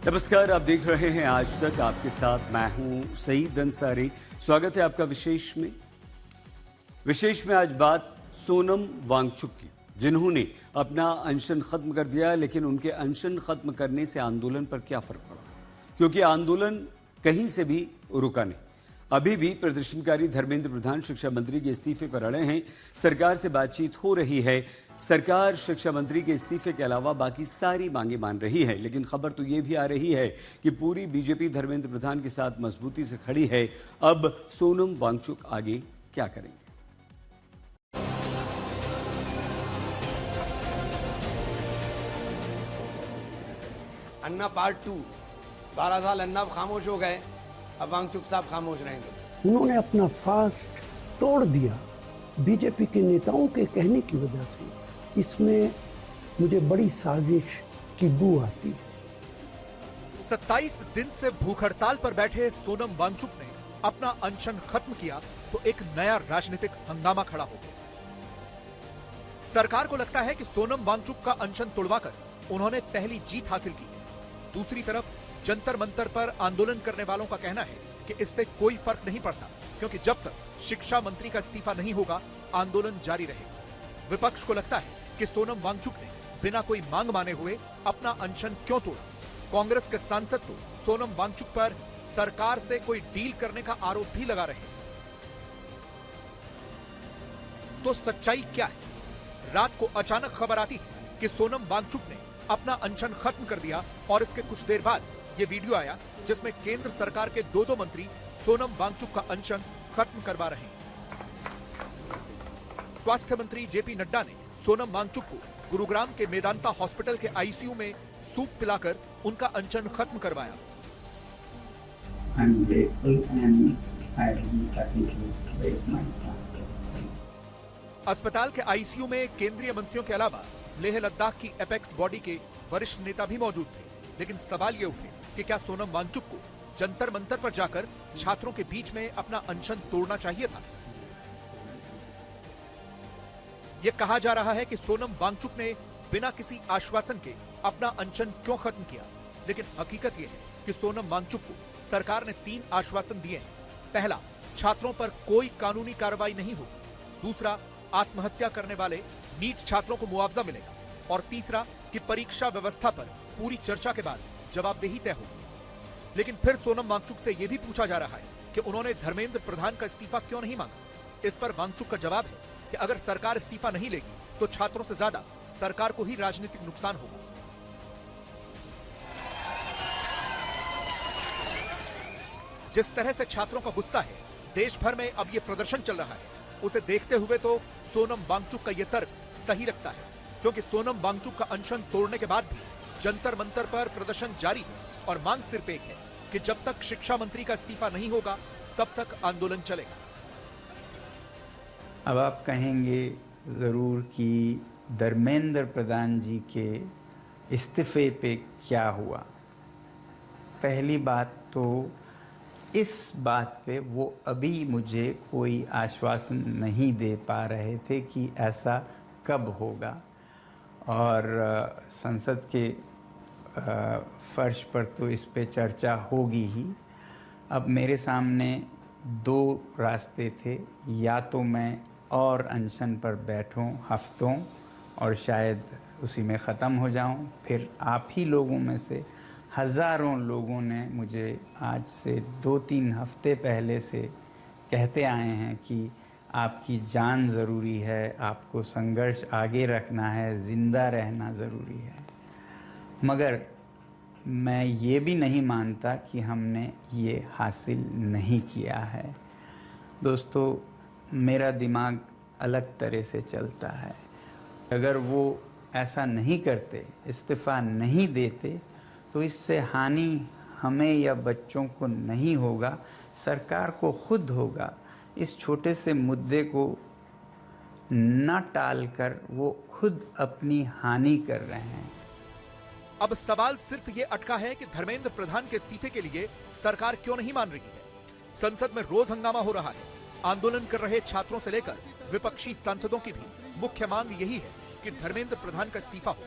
नमस्कार, आप देख रहे हैं आज तक। आपके साथ मैं हूं सईद अंसारी। स्वागत है आपका विशेष में आज बात सोनम वांगचुक की, जिन्होंने अपना अनशन खत्म कर दिया। लेकिन उनके अनशन खत्म करने से आंदोलन पर क्या फर्क पड़ा, क्योंकि आंदोलन कहीं से भी रुका नहीं। अभी भी प्रदर्शनकारी धर्मेंद्र प्रधान शिक्षा मंत्री के इस्तीफे पर अड़े हैं। सरकार से बातचीत हो रही है। सरकार शिक्षा मंत्री के इस्तीफे के अलावा बाकी सारी मांगे मान रही है। लेकिन खबर तो ये भी आ रही है कि पूरी बीजेपी धर्मेंद्र प्रधान के साथ मजबूती से खड़ी है। अब सोनम वांगचुक आगे क्या करेंगे? अन्ना पार्ट 2, 12 साल अन्ना खामोश हो गए, अब वांगचुक साहब खामोश रहेंगे। उन्होंने अपना फास्ट तोड़ दिया बीजेपी के नेताओं के कहने की वजह से। इसमें मुझे बड़ी साजिश की बू आती है। 27 दिन से भूख हड़ताल पर बैठे सोनम वांगचुक ने अपना अनशन खत्म किया तो एक नया राजनीतिक हंगामा खड़ा हो गया। सरकार को लगता है कि सोनम वांगचुक का अनशन तोड़वाकर उन्होंने पहली जीत हासिल की। दूसरी तरफ जंतर मंतर पर आंदोलन करने वालों का कहना है कि इससे कोई फर्क नहीं पड़ता, क्योंकि जब तक शिक्षा मंत्री का इस्तीफा नहीं होगा आंदोलन जारी रहेगा। विपक्ष को लगता है कि सोनम वांगचुक ने बिना कोई मांग माने हुए अपना अनशन क्यों तोड़ा। कांग्रेस के सांसद तो सोनम वांगचुक पर सरकार से कोई डील करने का आरोप भी लगा रहे हैं। तो सच्चाई क्या है? रात को अचानक खबर आती है कि सोनम वांगचुक ने अपना अनशन खत्म कर दिया और इसके कुछ देर बाद ये वीडियो आया जिसमें केंद्र सरकार के दो मंत्री सोनम वांगचुक का अनशन खत्म करवा रहे हैं। स्वास्थ्य मंत्री जेपी नड्डा ने सोनम वांगचुक को गुरुग्राम के मेदांता हॉस्पिटल के आईसीयू में सूप पिलाकर उनका अनशन खत्म करवाया। अस्पताल के आईसीयू में केंद्रीय मंत्रियों के अलावा लेह लद्दाख की एपेक्स बॉडी के वरिष्ठ नेता भी मौजूद थे। लेकिन सवाल ये उठे कि क्या सोनम वांगचुक को जंतर मंतर पर जाकर छात्रों के बीच में अपना अनशन तोड़ना चाहिए था? यह कहा जा रहा है कि सोनम वांगचुक ने बिना किसी आश्वासन के अपना अनशन क्यों खत्म किया। लेकिन हकीकत यह है कि सोनम वांगचुक को सरकार ने 3 आश्वासन दिए हैं। पहला, छात्रों पर कोई कानूनी कार्रवाई नहीं होगी। दूसरा, आत्महत्या करने वाले नीट छात्रों को मुआवजा मिलेगा। और तीसरा कि परीक्षा व्यवस्था पर पूरी चर्चा के बाद जवाबदेही तय होगी। लेकिन फिर सोनम वांगचुक से यह भी पूछा जा रहा है कि उन्होंने धर्मेंद्र प्रधान का इस्तीफा क्यों नहीं मांगा। इस पर वांगचुक का जवाब है कि अगर सरकार इस्तीफा नहीं लेगी तो छात्रों से ज्यादा सरकार को ही राजनीतिक नुकसान होगा। जिस तरह से छात्रों का गुस्सा है, देश भर में अब यह प्रदर्शन चल रहा है, उसे देखते हुए तो सोनम वांगचुक का यह तर्क सही लगता है, क्योंकि सोनम वांगचुक का अनशन तोड़ने के बाद भी जंतर मंतर पर प्रदर्शन जारी है और मांग सिर्फ एक है कि जब तक शिक्षा मंत्री का इस्तीफा नहीं होगा तब तक आंदोलन चलेगा। अब आप कहेंगे जरूर कि धर्मेंद्र प्रधान जी के इस्तीफे पे क्या हुआ। पहली बात तो इस बात पे वो अभी मुझे कोई आश्वासन नहीं दे पा रहे थे कि ऐसा कब होगा। और संसद के फर्श पर तो इस पे चर्चा होगी ही। अब मेरे सामने 2 रास्ते थे, या तो मैं और अनशन पर बैठूं हफ्तों और शायद उसी में ख़त्म हो जाऊं। फिर आप ही लोगों में से हज़ारों लोगों ने मुझे आज से 2-3 हफ्ते पहले से कहते आए हैं कि आपकी जान ज़रूरी है, आपको संघर्ष आगे रखना है, ज़िंदा रहना ज़रूरी है। मगर मैं ये भी नहीं मानता कि हमने ये हासिल नहीं किया है। दोस्तों, मेरा दिमाग अलग तरह से चलता है। अगर वो ऐसा नहीं करते, इस्तीफ़ा नहीं देते, तो इससे हानि हमें या बच्चों को नहीं होगा, सरकार को खुद होगा। इस छोटे से मुद्दे को न टालकर वो खुद अपनी हानि कर रहे हैं। अब सवाल सिर्फ ये अटका है कि धर्मेंद्र प्रधान के इस्तीफे के लिए सरकार क्यों नहीं मान रही है। संसद में रोज हंगामा हो रहा है। आंदोलन कर रहे छात्रों से लेकर विपक्षी सांसदों की भी मुख्य मांग यही है कि धर्मेंद्र प्रधान का इस्तीफा हो।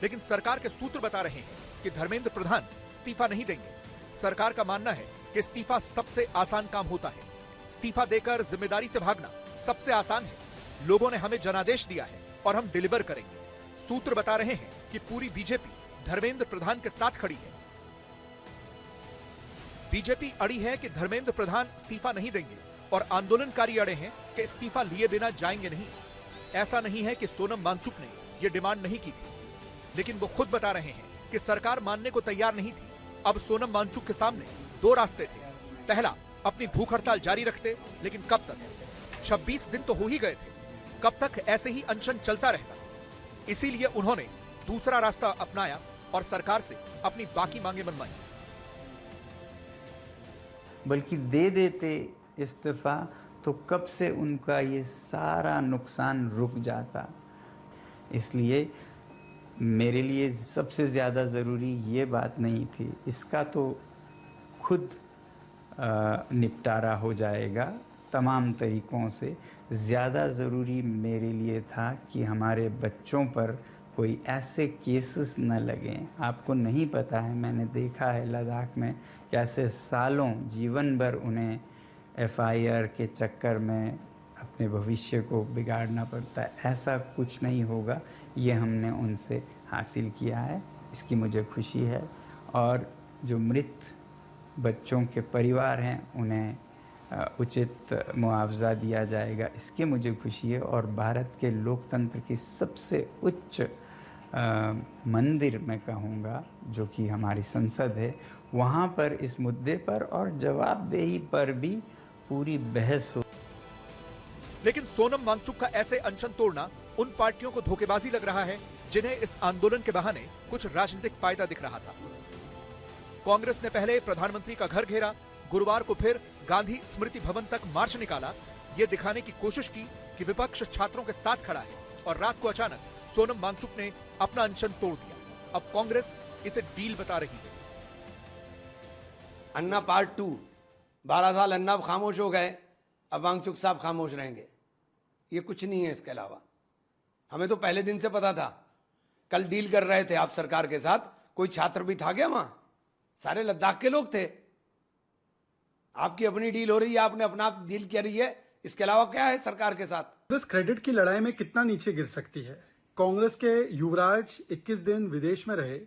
लेकिन सरकार के सूत्र बता रहे हैं कि धर्मेंद्र प्रधान इस्तीफा नहीं देंगे। सरकार का मानना है कि इस्तीफा सबसे आसान काम होता है। इस्तीफा देकर जिम्मेदारी से भागना सबसे आसान है। लोगों ने हमें जनादेश दिया है और हम डिलीवर करेंगे। सूत्र बता रहे हैं कि पूरी बीजेपी धर्मेंद्र प्रधान के साथ खड़ी है। बीजेपी अड़ी है कि धर्मेंद्र प्रधान इस्तीफा नहीं देंगे और आंदोलनकारी अड़े हैं कि इस्तीफा लिए बिना जाएंगे नहीं। ऐसा नहीं है कि सोनम वांगचुक ने यह डिमांड नहीं की थी, लेकिन वो खुद बता रहे हैं कि सरकार मानने को तैयार नहीं थी। अब सोनम वांगचुक के सामने दो रास्ते थे। पहला, अपनी भूख हड़ताल जारी रखते, लेकिन कब तक? 26 दिन तो हो ही गए थे। कब तक ऐसे ही अनशन चलता रहता? इसीलिए उन्होंने दूसरा रास्ता अपनाया और सरकार से अपनी बाकी मांगे मनवाई। बल्कि दे देते इस्तीफा तो कब से उनका ये सारा नुकसान रुक जाता। इसलिए मेरे लिए सबसे ज़्यादा ज़रूरी ये बात नहीं थी, इसका तो खुद निपटारा हो जाएगा तमाम तरीक़ों से। ज़्यादा ज़रूरी मेरे लिए था कि हमारे बच्चों पर कोई ऐसे केसेस न लगें। आपको नहीं पता है, मैंने देखा है लद्दाख में कैसे सालों जीवन भर उन्हें एफआईआर के चक्कर में अपने भविष्य को बिगाड़ना पड़ता है। ऐसा कुछ नहीं होगा, ये हमने उनसे हासिल किया है, इसकी मुझे खुशी है। और जो मृत बच्चों के परिवार हैं उन्हें उचित मुआवजा दिया जाएगा, इसकी मुझे खुशी है। और भारत के लोकतंत्र की सबसे उच्च मंदिर मैं कहूँगा, जो कि हमारी संसद है, वहाँ पर इस मुद्दे पर और जवाबदेही पर भी पूरी बहस हो। लेकिन सोनम वांगचुक का ऐसे अनशन तोड़ना उन पार्टियों को धोखेबाजी लग रहा है जिन्हें इस आंदोलन के बहाने कुछ राजनीतिक फायदा दिख रहा था। कांग्रेस ने पहले प्रधानमंत्री का घर घेरा, गुरुवार को फिर गांधी स्मृति भवन तक मार्च निकाला, ये दिखाने की कोशिश की कि विपक्ष छात्रों के साथ खड़ा है। और रात को अचानक सोनम वांगचुक ने अपना अनशन तोड़ दिया। अब कांग्रेस इसे डील बता रही है। अन्ना पार्ट 2, 12 साल अन्ना खामोश हो गए, अब वांगचुक साहब खामोश रहेंगे। ये कुछ नहीं है इसके अलावा। हमें तो पहले दिन से पता था। कल डील कर रहे थे आप सरकार के साथ, कोई छात्र भी था क्या वहां? सारे लद्दाख के लोग थे। आपकी अपनी डील हो रही है, आपने अपना डील करी है, इसके अलावा क्या है सरकार के साथ? कांग्रेस क्रेडिट की लड़ाई में कितना नीचे गिर सकती है? कांग्रेस के युवराज 21 दिन विदेश में रहे,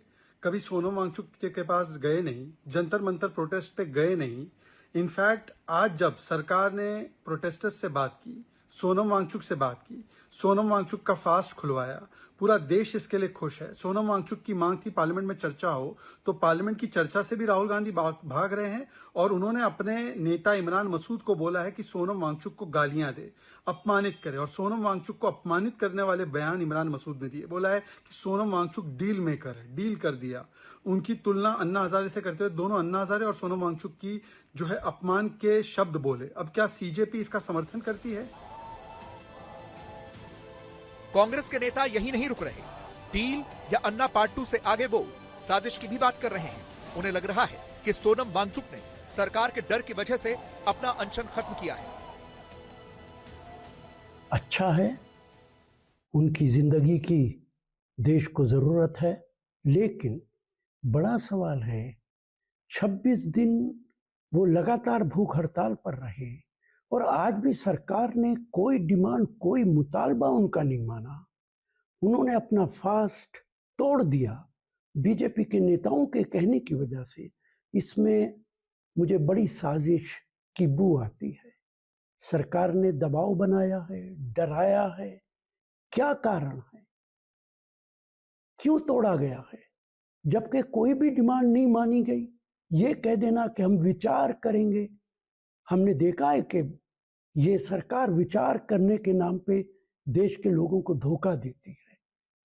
कभी सोनम वांगचुक के पास गए नहीं, जंतर मंतर प्रोटेस्ट पे गए नहीं। इनफैक्ट आज जब सरकार ने प्रोटेस्टर्स से बात की, सोनम वांगचुक से बात की, सोनम वांगचुक का फास्ट खुलवाया, पूरा देश इसके लिए खुश है। सोनम वांगचुक की मांग थी पार्लियामेंट में चर्चा हो, तो पार्लियामेंट की चर्चा से भी राहुल गांधी भाग रहे हैं। और उन्होंने अपने नेता इमरान मसूद को बोला है कि सोनम वांगचुक को गालियां दे, अपमानित करे। और सोनम वांगचुक को अपमानित करने वाले बयान इमरान मसूद ने दिए। बोला है कि सोनम वांगचुक डील मेकर है, डील कर दिया। उनकी तुलना अन्ना हजारे से करते हुए दोनों अन्ना हजारे और सोनम वांगचुक की जो है अपमान के शब्द बोले। अब क्या सीजेपी इसका समर्थन करती है? कांग्रेस के नेता यही नहीं रुक रहे। डील या अन्ना पार्ट 2 से आगे वो साजिश की भी बात कर रहे हैं। उन्हें लग रहा है कि सोनम वांगचुक ने सरकार के डर की वजह से अपना अनशन खत्म किया है। अच्छा है, उनकी जिंदगी की देश को जरूरत है, लेकिन बड़ा सवाल है 26 दिन वो लगातार भूख हड़ताल पर रहे और आज भी सरकार ने कोई डिमांड, कोई मुतालबा उनका नहीं माना। उन्होंने अपना फास्ट तोड़ दिया बीजेपी के नेताओं के कहने की वजह से। इसमें मुझे बड़ी साजिश की बू आती है। सरकार ने दबाव बनाया है, डराया है। क्या कारण है? क्यों तोड़ा गया है? जबकि कोई भी डिमांड नहीं मानी गई। ये कह देना कि हम विचार करेंगे। हमने देखा है कि ये सरकार विचार करने के नाम पे देश के लोगों को धोखा देती है।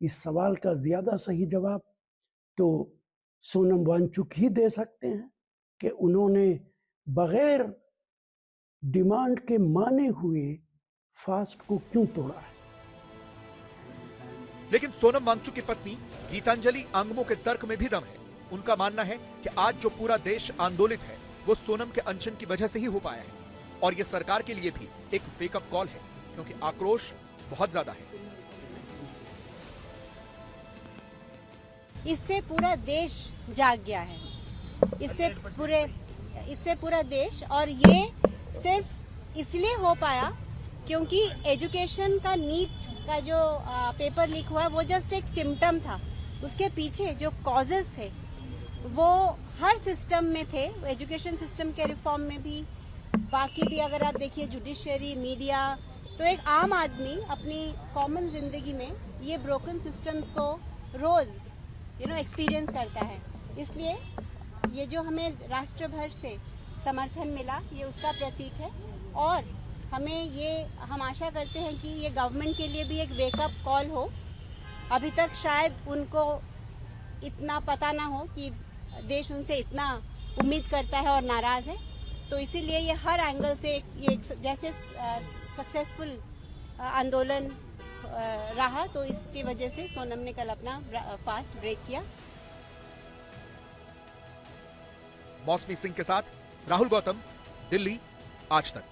इस सवाल का ज्यादा सही जवाब तो सोनम वांगचुक ही दे सकते हैं कि उन्होंने बगैर डिमांड के माने हुए फास्ट को क्यों तोड़ा है। लेकिन सोनम वांगचुक की पत्नी गीतांजलि आंगमो के तर्क में भी दम है। उनका मानना है कि आज जो पूरा देश आंदोलित है वो सोनम के अनशन की वजह से ही हो पाया है। और ये सरकार के लिए भी एक वेकअप कॉल है, क्योंकि आक्रोश बहुत ज्यादा है। इससे पूरा देश जाग गया है, इससे पूरा देश। और ये सिर्फ इसलिए हो पाया क्योंकि एजुकेशन का नीट का जो पेपर लीक हुआ वो जस्ट एक सिम्टम था। उसके पीछे जो कॉजेज थे वो हर सिस्टम में थे, एजुकेशन सिस्टम के रिफॉर्म में भी, बाकी भी अगर आप देखिए जुडिशरी, मीडिया। तो एक आम आदमी अपनी कॉमन जिंदगी में ये ब्रोकन सिस्टम्स को रोज एक्सपीरियंस करता है। इसलिए ये जो हमें राष्ट्र भर से समर्थन मिला ये उसका प्रतीक है। और हम आशा करते हैं कि ये गवर्नमेंट के लिए भी एक वेकअप कॉल हो। अभी तक शायद उनको इतना पता ना हो कि देश उनसे इतना उम्मीद करता है और नाराज है। तो इसीलिए ये हर एंगल से ये जैसे सक्सेसफुल आंदोलन रहा, तो इसकी वजह से सोनम ने कल अपना फास्ट ब्रेक किया। मौसमी सिंह के साथ राहुल गौतम, दिल्ली, आज तक।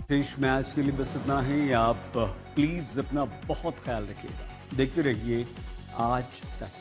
देश में आज के लिए बस इतना ही। आप प्लीज अपना बहुत ख्याल रखिएगा। देखते रहिए आज तक।